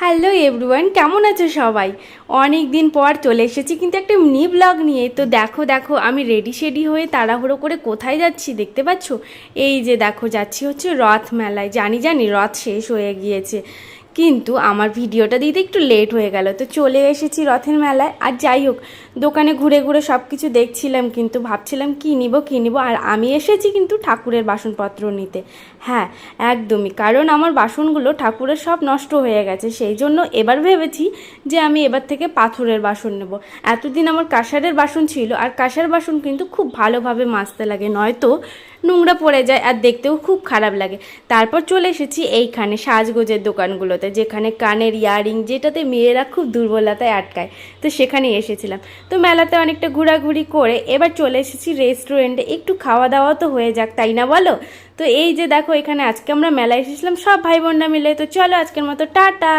Hello everyone, কেমন আছো সবাই? অনেক দিন পর চলে এসেছি কিন্তু একটা মিনি ব্লগ নিয়ে। তো দেখো দেখো আমি রেডি শেডি হয়ে তাড়াহুড়ো করে কোথায় যাচ্ছি দেখতে পাচ্ছ? এই যে দেখো যাচ্ছি হচ্ছে রথ মেলায়। জানি রথ শেষ হয়ে গিয়েছে, কিন্তু আমার ভিডিওটা দিতে একটু লেট হয়ে গেল। তো চলে এসেছি রথের মেলায়। আর যাই হোক, দোকানে ঘুরে ঘুরে সব কিছু দেখছিলাম, কিন্তু ভাবছিলাম কী নিব। আর আমি এসেছি কিন্তু ঠাকুরের বাসনপত্র নিতে। হ্যাঁ, একদমই, কারণ আমার বাসনগুলো ঠাকুরের সব নষ্ট হয়ে গেছে। সেই জন্য এবার ভেবেছি যে আমি এবার থেকে পাথরের বাসন নেব। এতদিন আমার কাঁসারের বাসন ছিল, আর কাঁসার বাসন কিন্তু খুব ভালোভাবে মাজতে লাগে, নয়তো নোংরা পড়ে যায় আর দেখতেও খুব খারাপ লাগে। তারপর চলে এসেছি এইখানে সাজগোজের দোকানগুলোতে, যেখানে কানের ইয়ারিং, যেটাতে মেয়েরা খুব দুর্বলতায় আটকায়, তো সেখানে এসেছিলাম। তো মেলাতে অনেকটা ঘোরাঘুরি করে এবার চলে এসেছি রেস্টুরেন্টে। একটু খাওয়া দাওয়া তো হয়ে যাক, তাই না বলো? তো এই যে দেখো, এখানে আজকে আমরা মেলায় এসেছিলাম সব ভাই বোনরা মিলে। তো চলো আজকের মতো টাটা।